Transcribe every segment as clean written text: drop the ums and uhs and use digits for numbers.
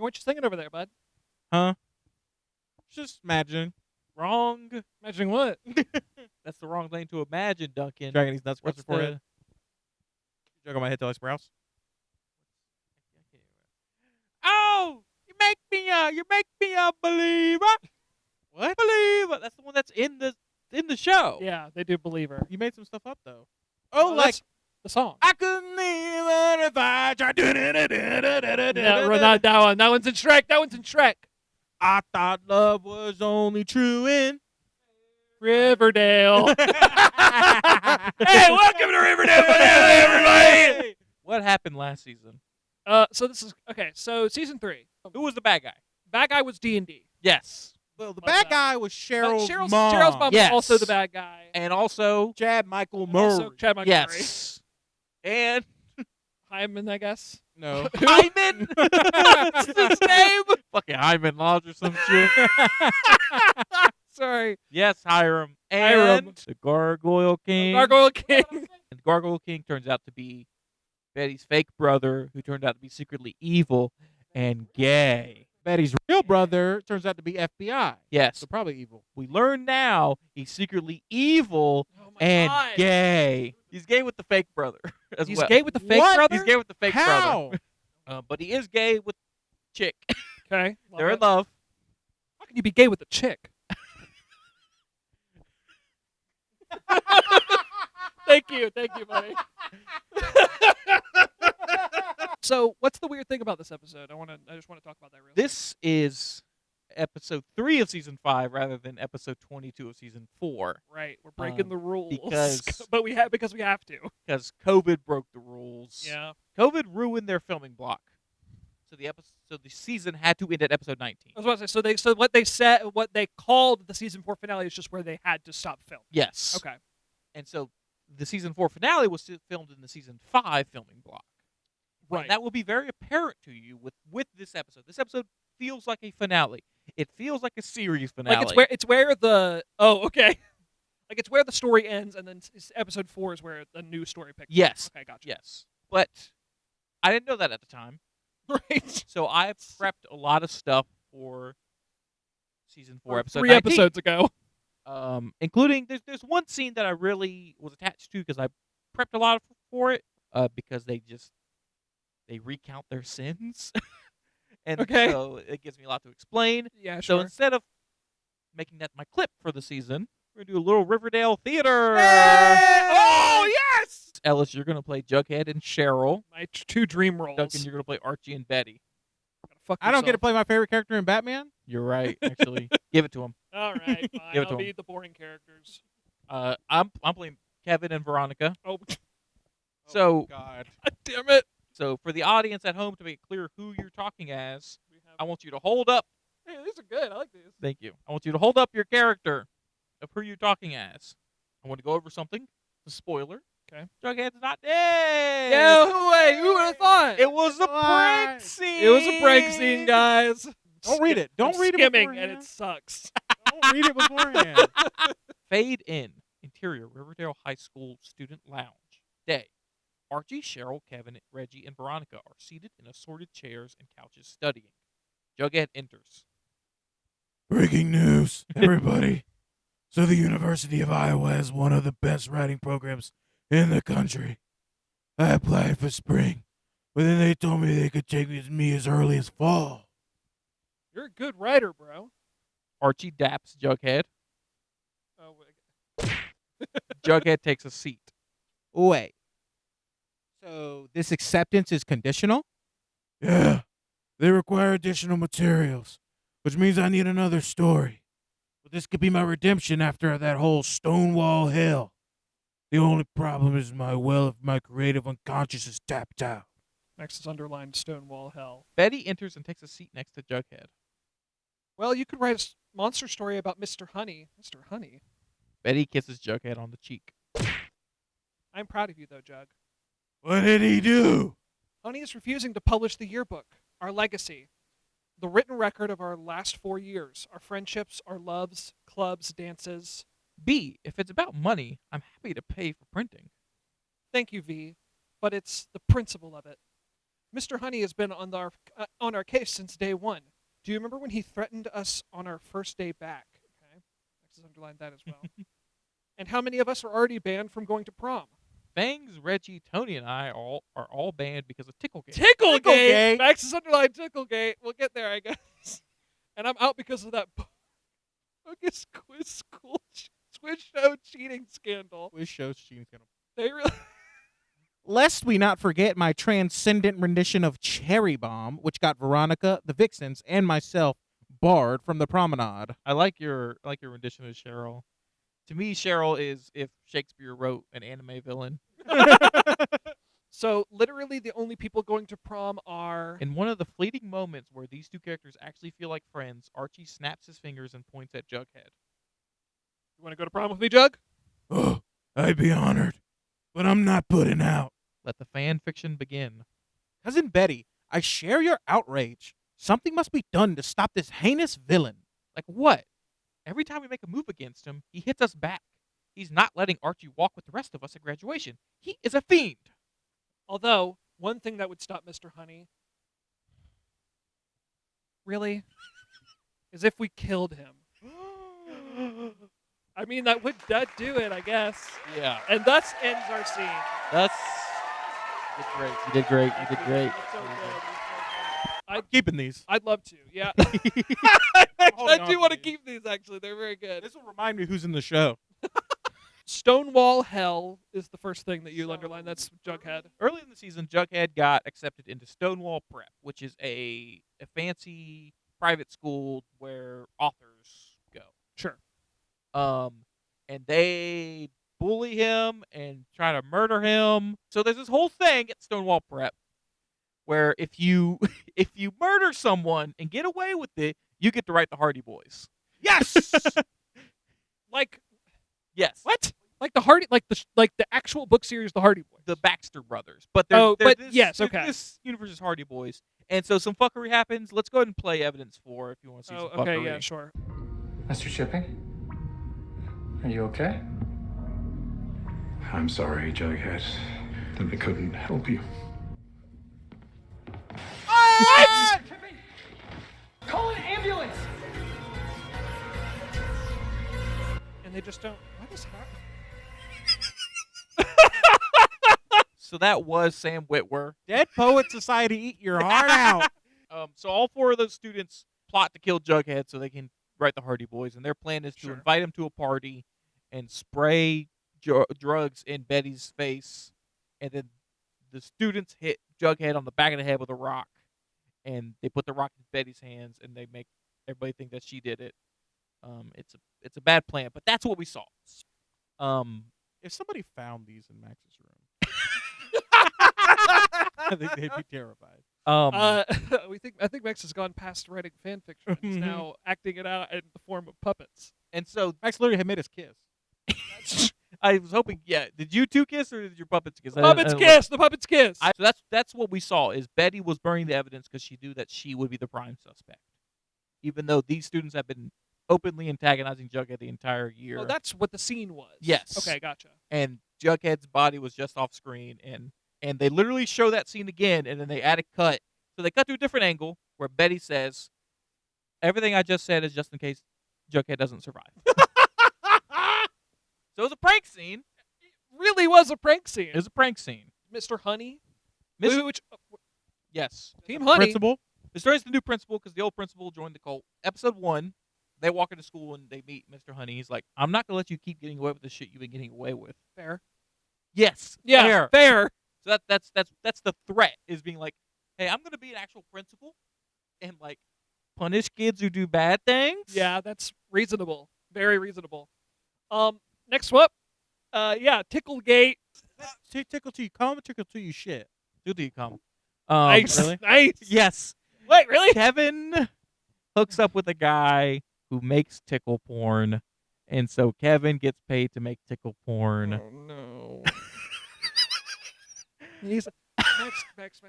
What you singing over there, bud? Huh? Just imagine. Wrong. Imagining what? That's the wrong thing to imagine, Duncan. Dragging these nuts across What's your forehead. the... Jug on my head till I sprouse. Oh! You make me a believer. What? Believer. That's the one that's in the show. Yeah, they do Believer. You made some stuff up though. Oh, like the song. I couldn't even if I tried. No, not that one. That one's in Shrek. I thought love was only true in Riverdale. Hey, welcome to Riverdale, everybody! What happened last season? So this is okay. So season 3. Who was the bad guy? Bad guy was D&D. Yes. Well, the Love bad that. guy was Cheryl's Cheryl's mom. mom Yes. was also the bad guy. And also, Chad Michael And Murray. also Chad Michael Murray. yes. And Hyman, I guess. No. Hyman. What's his name? Fucking Hyman Lodge or some shit. Sorry. Yes, Hiram. And Hiram. the Gargoyle King. Gargoyle King. And the Gargoyle King turns out to be Betty's fake brother, who turned out to be secretly evil and gay. Betty's real brother turns out to be FBI. Yes. So probably evil. We learn now he's secretly evil Oh my and God. gay. He's gay with the fake brother as He's well. gay with the fake What? brother? He's gay with the fake How? brother. But he is gay with chick. Okay. They're in love. How can you be gay with a chick? Thank you, buddy. So, what's the weird thing about this episode? I just want to talk about that real quick. This is episode 3 of season 5 rather than episode 22 of season 4 Right, we're breaking the rules because- but we because we have to. because COVID broke the rules. Yeah. COVID ruined their filming block. So the season had to end at episode 19. I was about to say so what they called the season 4 finale is just where they had to stop filming. Yes. Okay. And so the season 4 finale was filmed in the season 5 filming block. Right. And that will be very apparent to you with this episode. This episode feels like a finale. It feels like a series finale. Like it's where the okay. Like it's where the story ends and then episode 4 is where the new story picks up. Yes. Okay, gotcha. Yes. But I didn't know that at the time. Right. So I prepped a lot of stuff for season 4 episode 3 19. episodes ago. Including there's one scene that I really was attached to because I prepped a lot for it because they recount their sins. And Okay. so it gives me a lot to explain. Yeah, So sure. instead of making that my clip for the season, we're going to do a little Riverdale theater. Oh, yes! Ellis, you're going to play Jughead and Cheryl. My 2 dream roles. Duncan, you're going to play Archie and Betty. Fuck I don't get to yourself. play my favorite character in Batman. You're right, actually. Give it to him. All right, fine. Give it to I'll be him. the boring characters. I'm playing Kevin and Veronica. Oh, So, God. damn it. so for the audience at home to make clear who you're talking as, We have... I want you to hold up. Hey, these are good. I like these. Thank you. I want you to hold up your character of who you're talking as. I want to go over something. It's a spoiler. Okay. Jughead's not dead. Yeah, who would have thought? It was a What? prank scene. It was a prank scene, guys. Don't read it. Don't I'm read it skimming, beforehand. and it sucks. Don't read it beforehand. Fade in. Interior Riverdale High School Student Lounge. Day. Archie, Cheryl, Kevin, Reggie, and Veronica are seated in assorted chairs and couches studying. Jughead enters. Breaking news, everybody. So the University of Iowa has one of the best writing programs in the country. I applied for spring, but then they told me they could take me as early as fall. You're a good writer, bro. Archie daps Jughead. Oh, wait. Jughead takes a seat. Wait. So this acceptance is conditional? Yeah, they require additional materials, which means I need another story. But this could be my redemption after that whole Stonewall hell. The only problem is my well of my creative unconscious is tapped out. Next is underlined Stonewall Hell. Betty enters and takes a seat next to Jughead. Well, you could write a monster story about Mr. Honey. Mr. Honey. Betty kisses Jughead on the cheek. I'm proud of you, though, Jug. What did he do? Honey is refusing to publish the yearbook, our legacy, the written record of our last 4 years, our friendships, our loves, clubs, dances. B, if it's about money, I'm happy to pay for printing. Thank you, V, but it's the principle of it. Mr. Honey has been on our case since day one. Do you remember when he threatened us on our first day back? Okay, Max has underlined that as well. And how many of us are already banned from going to prom? Fangs, Reggie, Tony, and I are all banned because of Ticklegate. Ticklegate. Ticklegate. Max has underlined Ticklegate. We'll get there, I guess. And I'm out because of that bogus quiz show cheating scandal. Quiz shows cheating scandal. They really. Lest we not forget my transcendent rendition of Cherry Bomb, which got Veronica, the Vixens, and myself barred from the promenade. I like your rendition of Cheryl. To me, Cheryl is if Shakespeare wrote an anime villain. So literally, the only people going to prom are. In one of the fleeting moments where these two characters actually feel like friends, Archie snaps his fingers and points at Jughead. You want to go to prom with me, Jug? Oh, I'd be honored, but I'm not putting out. Let the fan fiction begin. Cousin Betty, I share your outrage. Something must be done to stop this heinous villain. Like what? Every time we make a move against him, he hits us back. He's not letting Archie walk with the rest of us at graduation. He is a fiend. Although, one thing that would stop Mr. Honey, really, is if we killed him. I mean, that would do it, I guess. Yeah. And thus ends our scene. That's you did great. You did great. You did great. You're so good. I'm keeping these. I'd love to, yeah. Holding I on do to want to these. keep these, actually. They're very good. This will remind me who's in the show. Stonewall Hell is the first thing that you underline. That's Jughead. Early in the season, Jughead got accepted into Stonewall Prep, which is a fancy private school where authors go. Sure. And they bully him and try to murder him. So there's this whole thing at Stonewall Prep where if you murder someone and get away with it, you get to write the Hardy Boys. Yes! Like, Yes. what? Like the Hardy, like the actual book series, the Hardy Boys. The Baxter brothers. But yes, okay. This universe is Hardy Boys. And so some fuckery happens. Let's go ahead and play evidence for if you want to see some fuckery. Okay, yeah, sure. Mr. Shipping? Are you okay? I'm sorry, Jughead, that we couldn't help you. What? Shipping! Call an ambulance! And they just don't. What is happening? So that was Sam Witwer. Dead Poet Society, eat your heart out. So all four of those students plot to kill Jughead so they can write the Hardy Boys, and their plan is to Sure. invite him to a party and spray drugs in Betty's face, and then the students hit Jughead on the back of the head with a rock, and they put the rock in Betty's hands, and they make everybody think that she did it. It's a bad plan, but that's what we saw. If somebody found these in Max's room, I think they'd be terrified. I think Max has gone past writing fan fiction. He's now acting it out in the form of puppets. and so Max literally had made us kiss. I was hoping, yeah. Did you two kiss or did your puppets kiss? Puppets kiss. The puppets kiss. So that's what we saw. Is Betty was burning the evidence because she knew that she would be the prime suspect, even though these students have been openly antagonizing Jughead the entire year. Oh, that's what the scene was. Yes. Okay, gotcha. And Jughead's body was just off screen, and they literally show that scene again, and then they add a cut. So they cut to a different angle where Betty says, "Everything I just said is just in case Jughead doesn't survive." So it was a prank scene. Really was a prank scene. It was a prank scene. Mr. Honey. Mis- Which Yes. Team Honey. Principal. The story's the new principal because the old principal joined the cult. Episode 1, they walk into school and they meet Mr. Honey. He's like, "I'm not gonna let you keep getting away with the shit you've been getting away with." Fair. Yes. Yeah. fair. Fair. So that's the threat, is being like, "Hey, I'm gonna be an actual principal and like punish kids who do bad things." Yeah, that's reasonable. Very reasonable. Next up, Ticklegate. Tickle to you, calm, tickle to you, shit. Do you come? Nice. really? Nice. Yes. Wait, really? Kevin hooks up with a guy who makes tickle porn, and so Kevin gets paid to make tickle porn. Oh no. He's Max.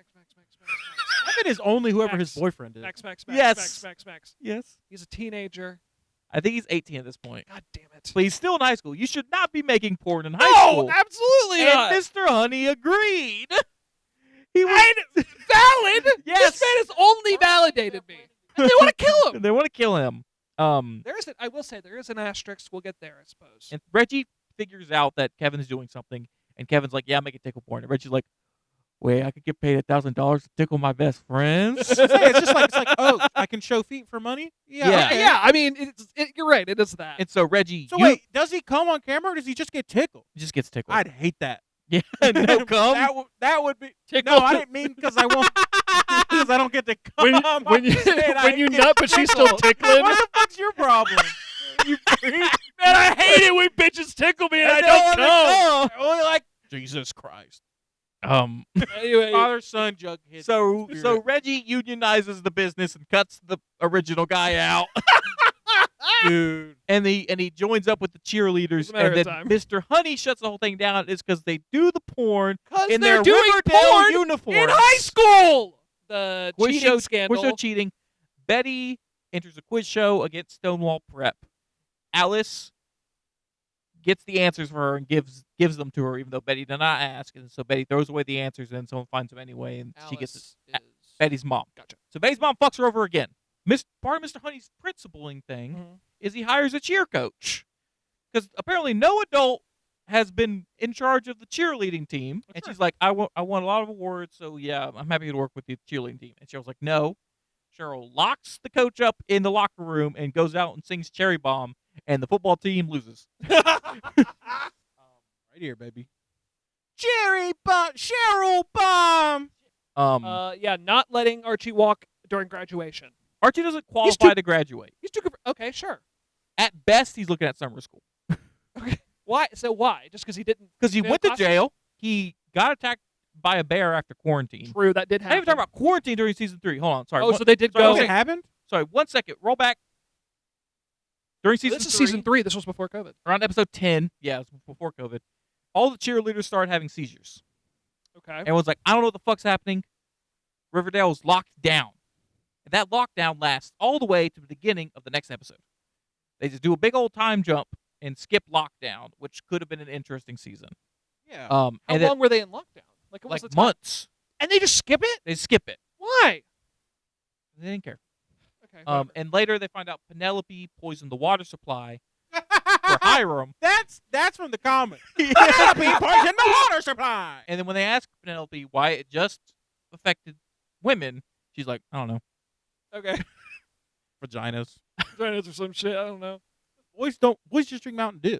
Kevin is only whoever his Max. boyfriend is. Max. Yes. Max. Yes. He's a teenager. I think he's 18 at this point. God damn it. But he's still in high school. You should not be making porn in high No, school. absolutely And not. Mr. Honey agreed. He was Valid. Yes. This man has only validated me, and they want to kill him. They want to kill him. I will say there is an asterisk. We'll get there, I suppose. And Reggie figures out that Kevin's doing something, and Kevin's like, "Yeah, make a tickle porn." And Reggie's like, "Wait, I could get paid $1,000 to tickle my best friends." It's just like, oh, I can show feet for money. Yeah. Okay. Yeah, I mean, you're right. It is that. And so Reggie, So wait, does he come on camera or does he just get tickled? just gets tickled. I'd hate that. Yeah, no cum. That would be. Tickle. No, I didn't mean because I won't. Because I don't get to come. when you when you nut, but she's still tickling. What the fuck's your problem? You freak. Man, I hate it when bitches tickle me and I don't come. I only like Jesus Christ. Anyway, Father, son, Jughead. So Reggie unionizes the business and cuts the original guy out. dude. And he joins up with the cheerleaders, It's a matter and of then time. Mr. Honey shuts the whole thing down. It's because they do the porn in they're their doing Riverdale porn uniforms. in high school. The Quiz cheating show scandal. Quiz show cheating. Betty enters a quiz show against Stonewall Prep. Alice gets the answers for her and gives them to her, even though Betty did not ask. And so Betty throws away the answers, and then someone finds them anyway, and she gets it. Alice is Betty's mom. Gotcha. So Betty's mom fucks her over again. Part of Mr. Honey's principling thing Mhm. is he hires a cheer coach. Because apparently no adult has been in charge of the cheerleading team. And she's like, I won a lot of awards, so yeah, I'm happy to work with the cheerleading team. And Cheryl's like, no. Cheryl locks the coach up in the locker room and goes out and sings Cherry Bomb, and the football team loses. Right here, baby. Cherry bomb, Cheryl bomb. Yeah, not letting Archie walk during graduation. Archie doesn't qualify to graduate. He's too good for, okay, sure. At best, he's looking at summer school. Okay. Why? So why? Just because he didn't? Because he fail went to classes? jail. He got attacked by a bear after quarantine. True, that did I happen. didn't even talk about quarantine during season 3. Hold on, sorry. Oh, so they did sorry, go. one It second. happened? Sorry, 1 second. Roll back. During season This is 3, season 3. This was before COVID. around episode 10, yeah, it was before COVID, all the cheerleaders started having seizures. Okay. Everyone's like, I don't know what the fuck's happening. Riverdale's locked down. And that lockdown lasts all the way to the beginning of the next episode. They just do a big old time jump and skip lockdown, which could have been an interesting season. Yeah. How and then, long were they in lockdown? Like, what was like the time? months. And they just skip it? They skip it. Why? They didn't care. Okay. And later they find out Penelope poisoned the water supply for Hiram. That's from the comic. Penelope poisoned the water supply. And then when they ask Penelope why it just affected women, she's like, I don't know, Okay. vaginas. Vaginas or some shit. I don't know. Boys just drink Mountain Dew.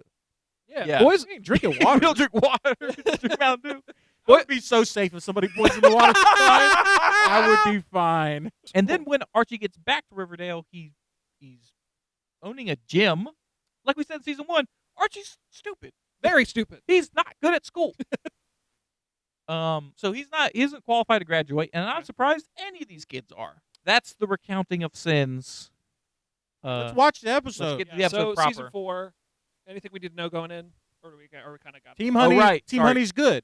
Yeah. Yeah. Boys. They ain't drinking We water. don't drink water. Drink Mountain Dew. I would be so safe if somebody poisoned the water supply. I would be fine. And then when Archie gets back to Riverdale, he's owning a gym. Like we said in season 1, Archie's stupid. Very stupid. He's not good at school. So he isn't qualified to graduate, and I'm surprised any of these kids are. That's the recounting of sins. Let's watch the Let's episode. get to the episode so proper. season 4. Anything we need to know going in, or we kind of got Team it? Honey. right, Team sorry. Honey's good.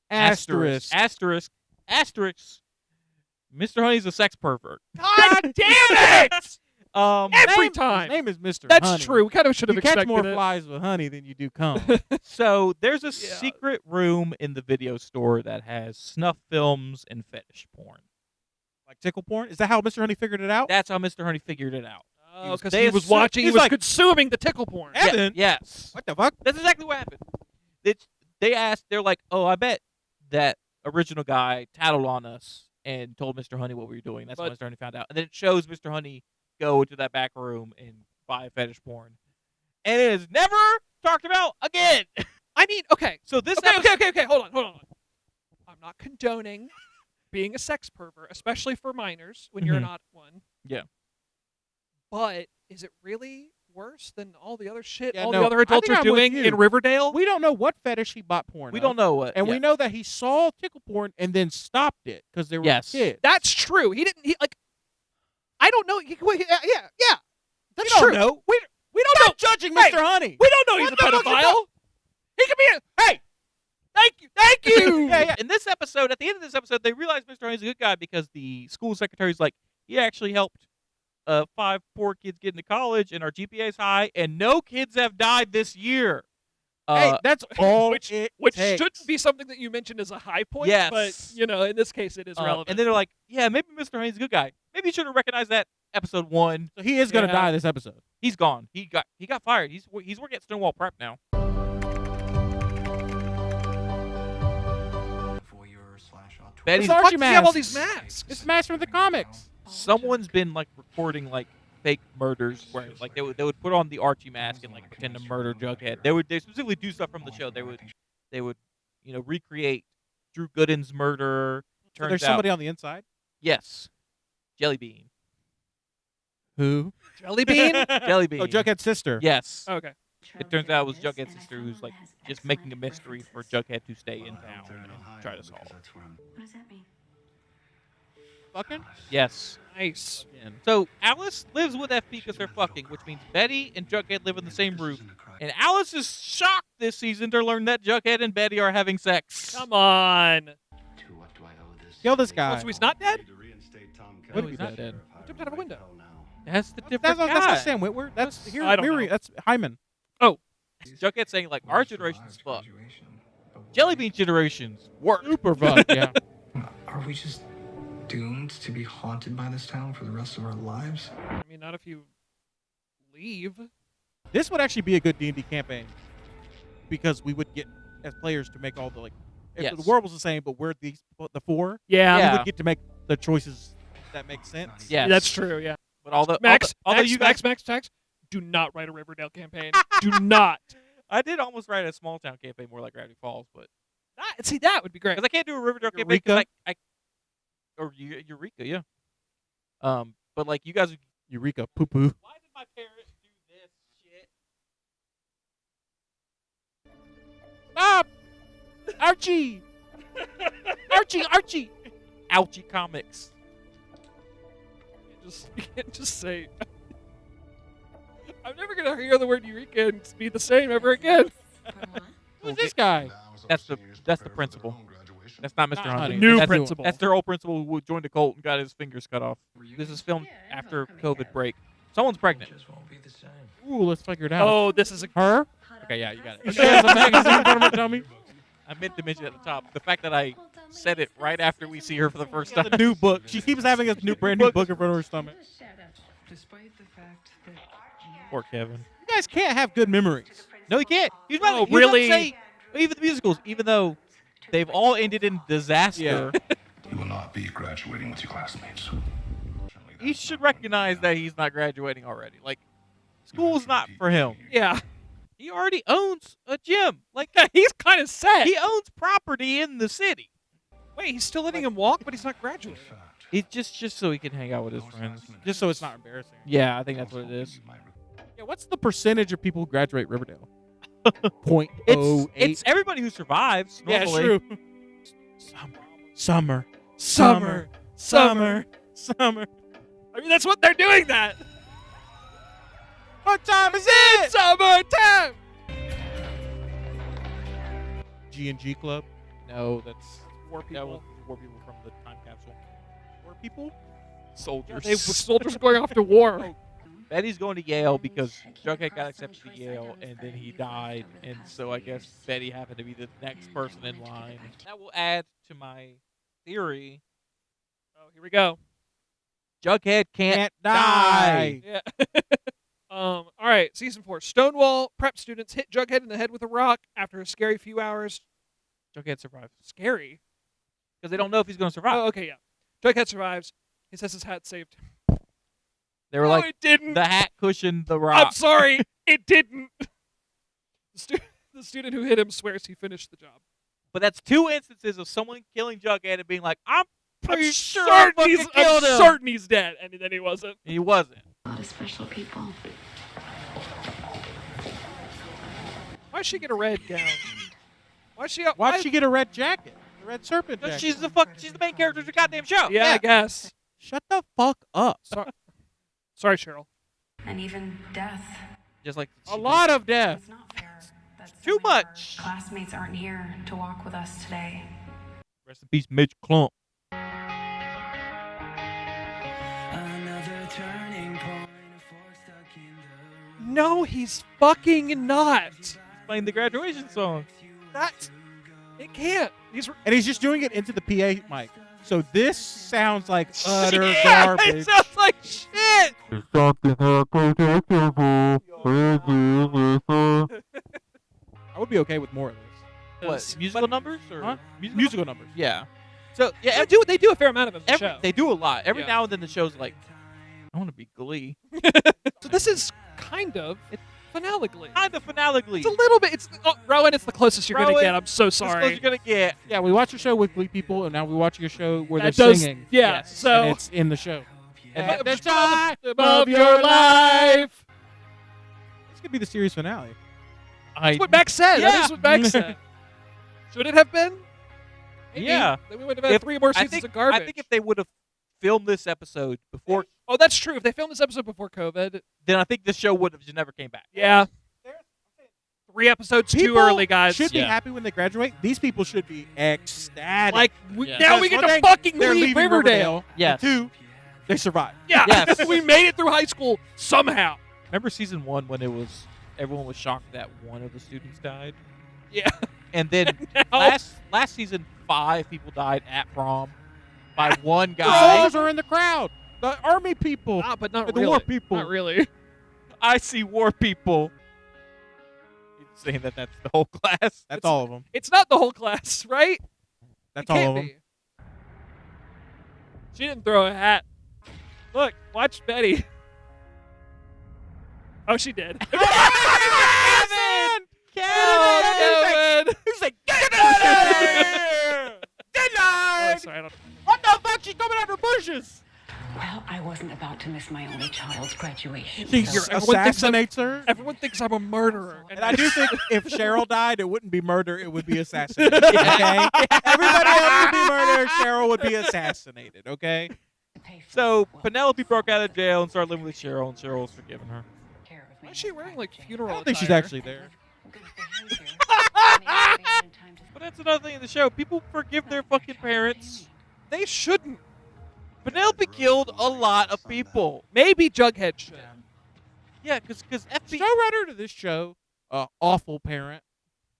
Asterisk. Asterisk. Mr. Honey's a sex pervert. God damn it! Every His time. name is Mr. That's Honey. true. We kind of should have You catch expected more it. flies with honey than you do cum. So there's a Yeah. secret room in the video store that has snuff films and fetish porn. Like tickle porn? Is that how Mr. Honey figured it out? That's how Mr. Honey figured it out. Oh, was- because they he was assu- watching. He he's was like- consuming the tickle porn. Yeah. Yeah, Evan? yes. What the fuck? That's exactly what happened. They asked, they're like, oh, I bet that original guy tattled on us and told Mr. Honey what we were doing. That's how But- Mr. Honey found out. And then it shows Mr. Honey go into that back room and buy fetish porn. And it is never talked about again. I mean, okay. So this Okay. Hold on. I'm not condoning being a sex pervert, especially for minors when you're Mhm. not one. Yeah. But is it really worse than all the other shit Yeah, all no, the other I adults think are I'm with doing you. in Riverdale? We don't know what fetish he bought porn we of. don't know what. And we know that he saw tickle porn and then stopped it because they were Yes. kids. That's true. He didn't. He like. I don't know. Yeah. That's We don't true. know. We don't Stop know. judging Hey, Mr. Honey. We don't know he's What a the fuck you pedophile. He could be a. Hey. Thank you. Thank you. Yeah. In this episode, at the end of this episode, they realize Mr. Honey's a good guy because the school secretary's like, he actually helped 5 poor kids get into college, and our GPA's high, and no kids have died this year. Hey, that's all which it which takes. shouldn't be something that you mention as a high point. Yes. But in this case, it is relevant. And then they're like, yeah, maybe Mr. Haynes is a good guy. Maybe you should have recognized that episode 1. So he is gonna Yeah. die this episode. He's gone. He got fired. He's working at Stonewall Prep now. Betty's It's Archie we have all masks. these masks. It's masks from the comics. Someone's been like recording like fake murders where like they would put on the Archie mask and like pretend to murder Jughead. They specifically do stuff from the show. They would recreate Drew Gooden's murder. So Turns there's out, somebody on the inside. yes, Jelly Bean. Who? Jelly bean. Jelly Bean. Oh, Jughead's sister. Yes. Okay. It turns out it was Jughead's sister who's like just making a mystery for Jughead to stay in town and try to solve. What does that mean? Fucking. Yes. Nice. So Alice lives with FP because they're fucking, which means Betty and Jughead live in the same roof. And Alice is shocked this season to learn that Jughead and Betty are having sex. Come on. Kill this guy. Oh, so he's not dead? Would No, be he's not dead. dead. He jumped out of a window. That's the That's different not guy. Sam Witwer. That's here. I don't Miri. know. That's Hyman. Jughead saying like our generation's fucked. Jelly Bean generation's worse. Super fuck. Yeah. Are we just doomed to be haunted by this town for the rest of our lives? I mean, not if you leave. This would actually be a good D&D campaign because we would get as players to make all the like. If Yes. the world was the same, but we're the 4, Yeah. Yeah. we would get to make the choices that make sense. Yes. That's true. Yeah. But although Max, you guys, Max, do not write a Riverdale campaign. Do not. I did almost write a small town campaign more like Gravity Falls, but See, that would be great. because I can't do a Riverdale campaign Eureka? because Eureka, yeah. But like you guys, Eureka, poo poo. why did my parents do this shit? Stop! Archie! Archie! Ouchie Comics. You can't just say. I'm never gonna hear the word Eureka and be the same ever again. Who's this guy? That's the principal. That's not Mr. Not Hunter. Honey. New That's principal. That's their old principal who joined the cult and got his fingers cut off. This is filmed after COVID break. Someone's pregnant. Ooh, let's figure it out. Oh, this is a. Her? Okay, yeah, you got She it. has a magazine in front of her tummy. I meant to mention at the top the fact that I said it right after we see her for the first time. The new book. She keeps having a brand new book in front of her stomach. Despite the fact that Poor Kevin. You guys can't have good memories. No, he can't. He's about, Oh, he's about to really? say, even the musicals, even though they've all ended in disaster, You will not be graduating with your classmates. he should recognize that he's not graduating already. Like, school's not for him. Yeah. He already owns a gym. Like, He's kind of sad. he owns property in the city. Wait, he's still letting him walk, but he's not graduating. It's just so he can hang out with his friends. Just so it's not embarrassing. Yeah, I think that's what it is. Yeah, what's the percentage of people who graduate Riverdale? 0.08. It's everybody who survives. Yeah, Normally. true. Summer. Summer. I mean, that's what they're doing. That. What time is it? Summertime. G&G Club. No, that's War that people. was war people from the time capsule. War people? Soldiers. They soldiers going off to war. Betty's going to Yale because Jughead got accepted to Yale and then he died, and so I guess Betty happened to be the next person in line. That will add to my theory. Oh, here we go. Jughead can't die. Yeah. All right. Season 4. Stonewall prep students hit Jughead in the head with a rock after a scary few hours. Jughead survives Scary. because they don't know if he's going to survive. Oh, okay, yeah. Jughead survives. He says his hat saved him. They were No, like, it didn't. the hat cushioned the I'm rock. sorry, it didn't. The student who hit him swears he finished the job. But that's 2 instances of someone killing Jughead and being like, I'm pretty sure I certain fucking he's, killed I'm him. certain he's dead, and then he wasn't. He wasn't. A lot of special people. Why'd she get a red gown? Why'd she? Why'd she get a red jacket? A red serpent jacket? She's the main character of the goddamn show. Yeah, I guess. Shut the fuck up. Sorry, Cheryl. And even death. Just like A lot of death. It's not fair. That's Too much. Classmates aren't here to walk with us today. Rest in peace, Mitch Clump. No, he's fucking not. playing the graduation song. That's it can't. These were And he's just doing it into the PA mic. So this sounds like utter yeah, garbage. it sounds like shit. I would be okay with more of this. What, musical numbers or Huh? musical numbers. Yeah. So yeah, They do a fair amount of them in the show. they do a lot. Every Yeah. now and then the show's like, I want to be Glee. So this is kind of finale Glee. Kind of finale Glee. It's a little bit. It's Rowan. It's the closest you're gonna Rowan, get. I'm so That's what sorry. you're gonna get. Yeah, we watch a show with Glee people, and now we're watching a show where That they're does- singing. Yeah. Yes. So And it's in the show. And At that- the time of your life. This could be the series finale. that's what Max said. That Yeah. is what Max said. Should it have been? Maybe. Yeah. Then we would have had 3 more seasons of garbage. I think if they would have filmed this episode before, Oh, that's true. If they filmed this episode before COVID, then I think the show would have just never came back. yeah. 3 episodes too People early, guys. should be Yeah. happy when they graduate. These people should be ecstatic. Like Yeah. now we Because get to one thing, fucking they're leave leaving Riverdale. Yes. And 2, they survive. Yeah. Yes. We made it through high school somehow. Remember season 1 when everyone was shocked that one of the students died, Yeah. and then Now- last season 5 people died at prom by one The guy. soldiers are in the crowd. The army people. Ah, but not The really. war people. Not really. I see war people. You're saying that's the whole class. That's all of them. It's not the whole class, right? That's It all can't of them. be. She didn't throw a hat. Look, watch Betty. Oh, she did. Kevin! Kevin! He's like, get out of here! Oh, Denied! sorry, I don't. What the fuck? She's coming out of the bushes. Well, I wasn't about to miss my only child's graduation. She Everyone thinks I'm- assassinates her. Everyone thinks I'm a murderer. And I do think if Cheryl died, it wouldn't be murder, it would be assassination. Okay? Everybody else would be murder, Cheryl would be assassinated, okay? So Penelope broke out of jail and started living with Cheryl, and Cheryl was forgiving her. Why is she wearing like funeral I don't think she's attire? actually there. But that's another thing in the show. People forgive their fucking parents. They shouldn't. Penelope killed a lot of people. Maybe Jughead should. Yeah, because FBI. Showrunner to this show, awful parent.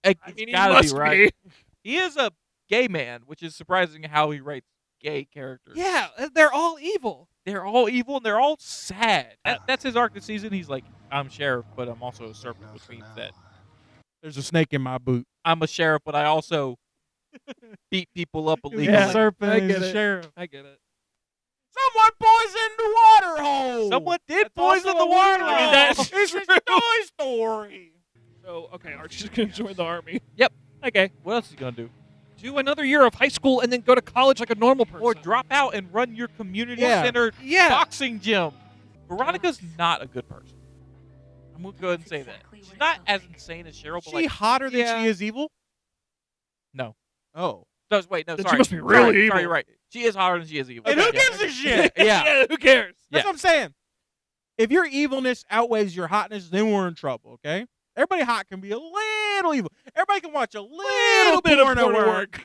It's I mean, he gotta must be right. be. He is a gay man, which is surprising how he writes gay characters. Yeah, they're all evil. They're all evil and they're all sad. That's his arc this season. He's like, I'm sheriff, but I'm also a serpent, which means that There's a snake in my boot. I'm a sheriff, but I also beat people up illegally. He's a serpent, I he's get a it. sheriff. I get it. Someone poisoned the water hole. Someone did That's poison also the a water water I mean, hole. that's It's true. a Toy Story. So, okay, Archie's gonna join the army. Yep. Okay. What else is he gonna do? Do another year of high school and then go to college like a normal person. Or drop out and run your community Yeah. center Yeah. boxing gym. Veronica's not a good person. I'm gonna go ahead and say that. She's not as insane as Cheryl, Is but she like, hotter than Yeah. she is evil? no. Oh. No, wait, no, Then she sorry. must be Sorry, really Sorry, evil. you're right. She is hotter than she is evil. And who Okay, yeah. gives a shit? Yeah. Who cares? That's Yeah. what I'm saying. If your evilness outweighs your hotness, then we're in trouble, okay? Everybody hot can be a little evil. Everybody can watch a little bit of porno porno work.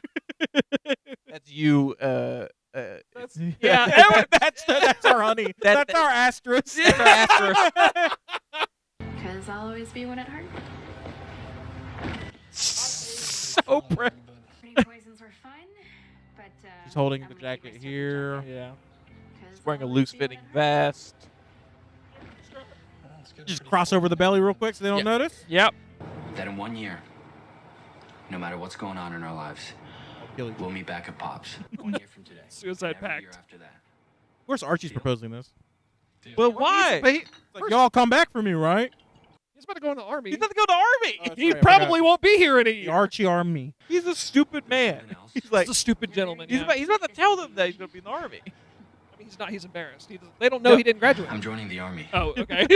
That's you. That's, yeah. That's our honey. That's our asterisk. That's our asterisk. Because I'll always be when it hurts. So pre- Pretty poisons were fun, but She's holding I'm the gonna keep jacket my here. Yeah. 'cause She's wearing a I'll always loose be when fitting it hurts. vest. Just cross over the belly real quick so they don't Yeah. notice. Yep. That in 1 year, no matter what's going on in our lives, I'll kill you. we'll meet back at Pops 1 year from today. Suicide And every year pact. after that. Of course, Archie's proposing this. But why? But he, It's like, y'all come back for me, right? he's about to go in the army. He's about to go to the army. That's He right, I probably won't be here in a The year. Archie army. He's a stupid man. Anything else? He's like, He's a stupid gentleman. he's Yeah. about to tell them that he's going to be in the army. I mean, he's not. He's embarrassed. They don't know he didn't graduate. I'm joining the army. Oh, okay.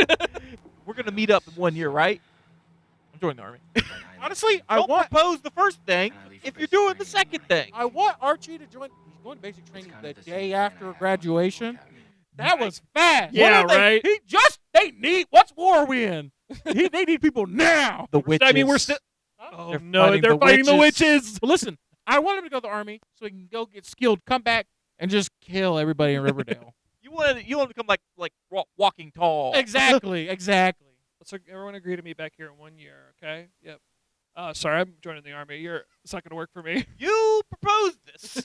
We're going to meet up in 1 year, right? I'm joining the army. Honestly, I Don't want propose the first thing And I leave for if you're basic doing the training. second thing. I want Archie to join. He's going to basic training It's the kind of day same after thing I had graduation. at That was fast. Yeah, What are they- right. They need. What's war are we in? They need people now. The witches. I mean, we're still. Oh They're no, fighting they're the fighting the witches. witches. But listen, I want him to go to the army so he can go get skilled, come back, and just kill everybody in Riverdale. You want to become like walking tall. exactly. Let's everyone agree to meet back here in 1 year, okay? Yep. Sorry, I'm joining the army. It's not gonna work for me. You proposed this.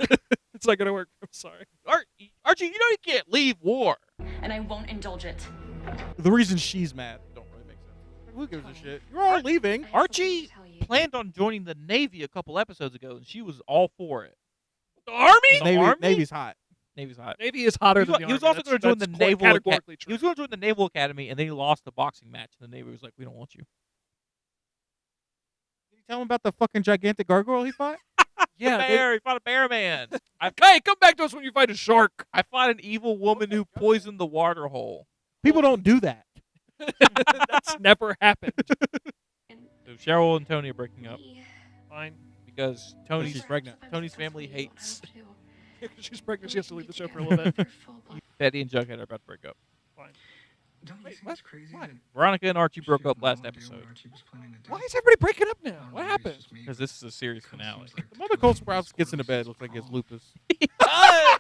It's not gonna work. I'm sorry. Archie, you know you can't leave war. And I won't indulge it. The reason she's mad don't really make sense. Who gives a shit? You're all leaving. I have something Archie to tell you. planned on joining the Navy a couple episodes ago, and she was all for it. The army? The Army? Navy's hot. Navy's hot. Navy is hotter He than was, the he was army. also going to join the That's Naval categorically He true. was going to join the Naval Academy, and then he lost the boxing match, and the Navy was like, "We don't want you." Did you tell him about the fucking gigantic gargoyle he fought? Yeah, Bear. He fought a bear man. Hey, come back to us when you fight a shark. I fought an evil woman who poisoned the water hole. People don't do that. That's never happened. So Cheryl and Tony are breaking up Me. Fine. because Tony's she's pregnant. Tony's family hates She's pregnant. She has to leave the show for a little bit. Betty and Jughead are about to break up. Fine. Don't you Wait, think what? it's crazy Why? that Veronica and Archie broke she up had last no idea what episode Archie was planning to do? Why is everybody breaking up I now? don't know, What maybe it's happened? just me, because this is a series but it finale. seems like The moment Cole Sprouse gets into bed, it looks quarters like he has calm. lupus. He does.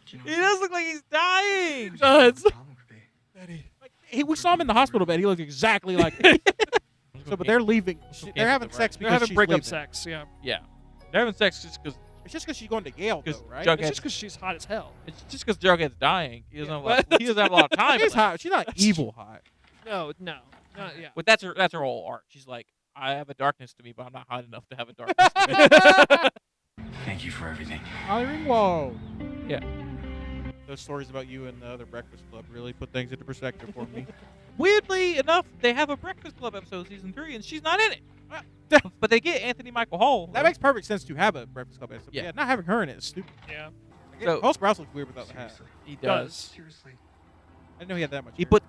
Do you know He does look like he's dying. He does. what the problem could be? Betty. We saw him in the hospital bed. He looks exactly like. So, but they're leaving. They're having sex They're because having she's breakup leaving. sex. Yeah. Yeah, they're having sex just because It's just because she's going to Yale, though, right? Jughead- It's just because she's hot as hell. it's just because Jughead's dying. He doesn't, Yeah, have, a lot, well, he doesn't have a lot of time. She's left. hot. She's not evil hot. No. Yeah. But that's her whole art. She's like, I have a darkness to me, but I'm not hot enough to have a darkness to me. Thank you for everything. Holly Ringwald. Yeah. Those stories about you and the other Breakfast Club really put things into perspective for me. Weirdly enough, they have a Breakfast Club episode season 3, and she's not in it. But they get Anthony Michael Hall. That makes perfect sense to have a Breakfast Club episode. Yeah. Yeah, not having her in it is stupid. Yeah. So- Cole Sprouse looks weird without the hat. Seriously. He Does. does. Seriously. I didn't know he had that much. He hair. put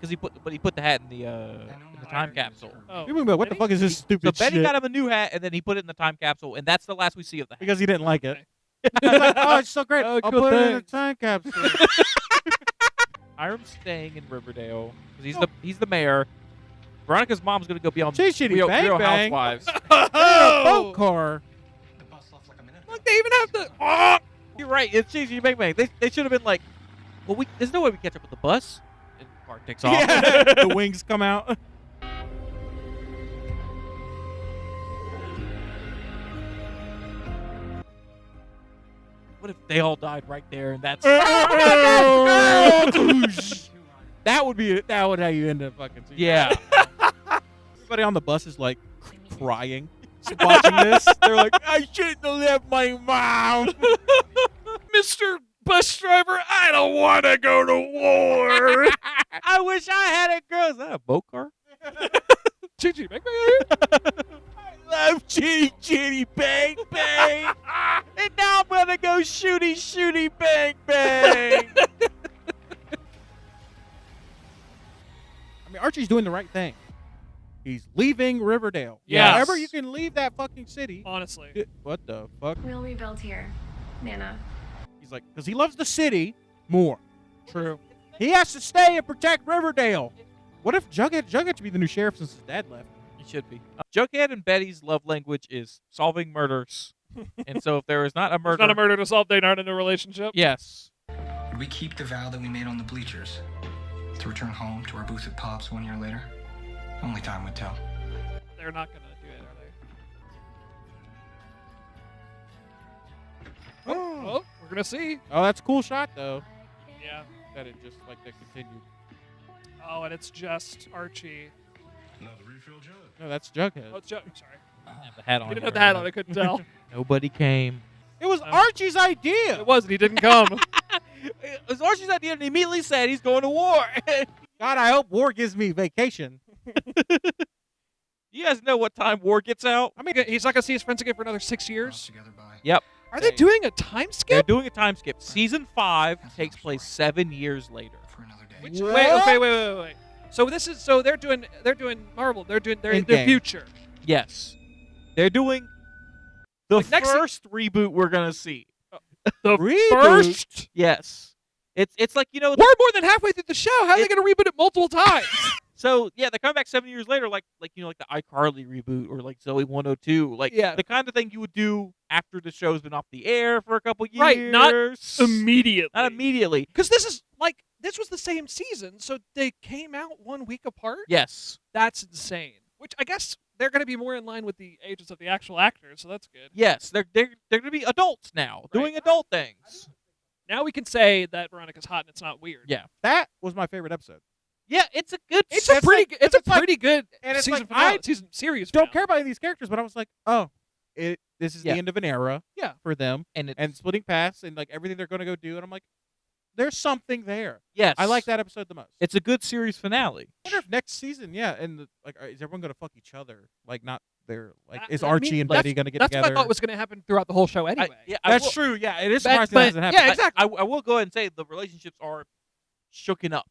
he put the hat in the my time irony is capsule. her. Oh. People be like, what the Betty? fuck is this So stupid Betty shit? got him a new hat, and then he put it in the time capsule, and that's the last we see of the hat. Because he didn't like it. Okay. I was like, oh, it's so great. Oh, I'll cool, put it in a thanks. time capsule. Hiram's staying in Riverdale because he's the mayor. Veronica's mom's gonna go be on She's shitty Real, bang Real bang. Housewives. Boat car. The bus left like a minute. Look, they even have the. You're right. It's cheesy bang bang. They should have been like, well, there's no way we catch up with the bus. And the car takes off. Yeah. The wings come out. What if they all died right there? And that's That would be that would how you end up fucking season. yeah. Everybody on the bus is like crying, watching this. They're like, I shouldn't have left my mom. Mr. Bus driver, I don't want to go to war. I wish I had a girl. Is that a boat car? Gigi, make me. I love Chitty Chitty Bang Bang. And now I'm gonna go shooty bang bang. I mean, Archie's doing the right thing. He's leaving Riverdale. Yes. Wherever you can leave that fucking city. Honestly. What the fuck? We'll rebuild here, Nana. He's like, because he loves the city more. True. He has to stay and protect Riverdale. What if Jughead should be the new sheriff since his dad left? It should be. Jughead and Betty's love language is solving murders. And so if there is not a There's murder, not a murder to solve. They aren't in a relationship. yes. Would we keep the vow that we made on the bleachers? To return home to our booth at Pops 1 year later? Only time would tell. They're not gonna do it, are they? Oh, well, we're gonna see. Oh, that's a cool shot though. Yeah. That it just like that continued. Oh, and it's just Archie. Another refill jug. No, that's Jughead. Oh, it's Joe. Sorry. Have the hat on. He didn't have the hat on. I couldn't tell. Nobody came. It was Archie's idea. It wasn't. He didn't come. It was Archie's idea, and he immediately said he's going to war. God, I hope war gives me vacation. You guys know what time war gets out? I mean, he's not gonna see his friends again for another 6 Crossed years. together by. Yep. Are they doing a time They're skip? doing a time skip. Season 5 takes place 7 years later. For another day. Which, What? wait. So they're doing Marvel. They're doing their Endgame. future. Yes. They're doing the Like next first reboot we're going to see. The Reboot? first. Yes. It's like, We're more than halfway through the show. How are they It- gonna reboot it multiple times? so yeah, they come back 7 years later, like the iCarly reboot or like Zoe 102, like Yeah. the kind of thing you would do after the show's been off the air for a couple years. Right, not Immediately. Not immediately. Because this was the same season, so they came out 1 week apart. Yes. That's insane. Which I guess they're going to be more in line with the ages of the actual actors, so that's good. Yes, they're going to be adults now, doing adult things. Now we can say that Veronica's hot and it's not weird. Yeah. That was my favorite episode. Yeah, it's a good. It's a pretty like- it's a it's like- pretty good and it's season like, finale, I season series. Don't finale. care about any of these characters, but I was like, oh, this is Yeah. the end of an era. Yeah. For them, and and splitting paths and like everything they're going to go do, and I'm like, there's something there. yes, I like that episode the most. It's a good series finale. I wonder if next season, and is everyone going to fuck each other? Like, not their like, is I Archie mean, and that's- Betty going to get That's together? what I thought was going to happen throughout the whole show anyway. That's true. Yeah, it is But- surprising that but- hasn't happened. yeah, exactly. I will go ahead and say the relationships are shooken up.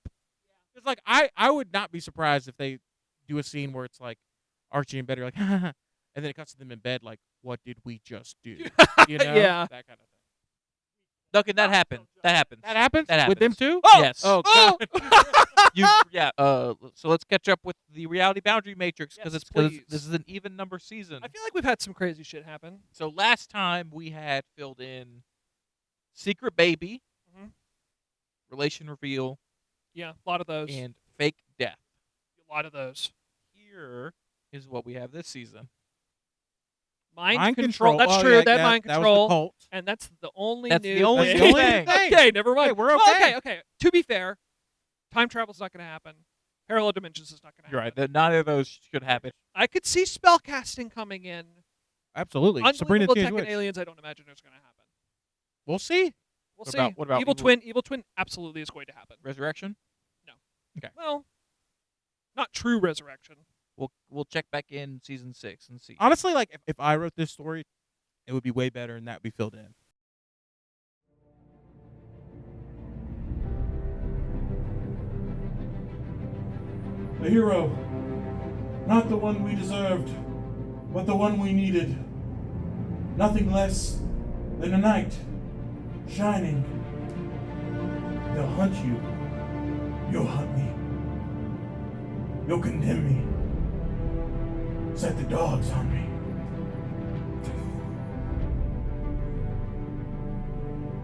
It's like I would not be surprised if they do a scene where it's like Archie and Betty are like, and then it cuts to them in bed like, what did we just do? You know, Yeah. that kind of thing. Duncan, that happened. That happens. That happens That with them happens. too. Yes. Oh, Oh! God. So let's catch up with the reality boundary matrix because Yes, because please. this is an even number season. I feel like we've had some crazy shit happen. So last time we had filled in secret baby, Mhm. relation reveal, Yeah, a lot of those. and fake death. A lot of those. Here is what we have this season. Mind control. That's Oh, true. yeah, that mind that was control. the cult. And that's the only That's new the only thing. new thing. Okay, never mind. Hey, we're Well, okay. okay. To be fair, time travel's not going to happen. Parallel dimensions is not going to You're happen. right. Neither of those should happen. I could see spell casting coming in. Absolutely. Sabrina Unbelievable the tech Teenage and Witch. aliens, I don't imagine it's going to happen. We'll see. We'll What see. about- what about Evil evil- Twin? Evil Twin absolutely is going to happen. Resurrection. Well, not true resurrection. We'll check back in season 6 and see. Honestly, like if I wrote this story, it would be way better and that would be filled in. A hero. Not the one we deserved, but the one we needed. Nothing less than a knight, shining. They'll hunt you. You'll hunt me. You'll condemn me. Set the dogs on me.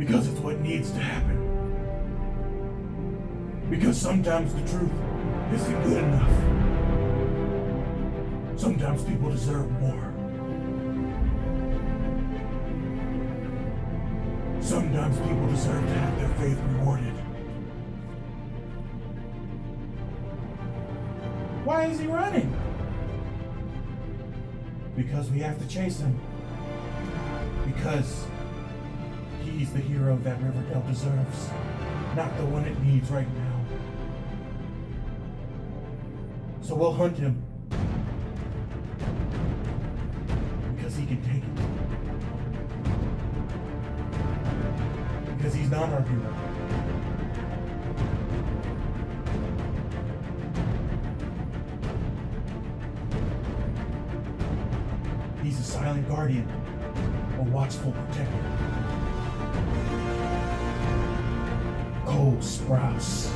Because it's what needs to happen. Because sometimes the truth isn't good enough. Sometimes people deserve more. Sometimes people deserve to have their faith rewarded. Why is he running? Because we have to chase him. Because he's the hero that Riverdale deserves, not the one it needs right now. So we'll hunt him. Because he can take it. Because he's not our hero. He's a silent guardian, a watchful protector. Cole Sprouse.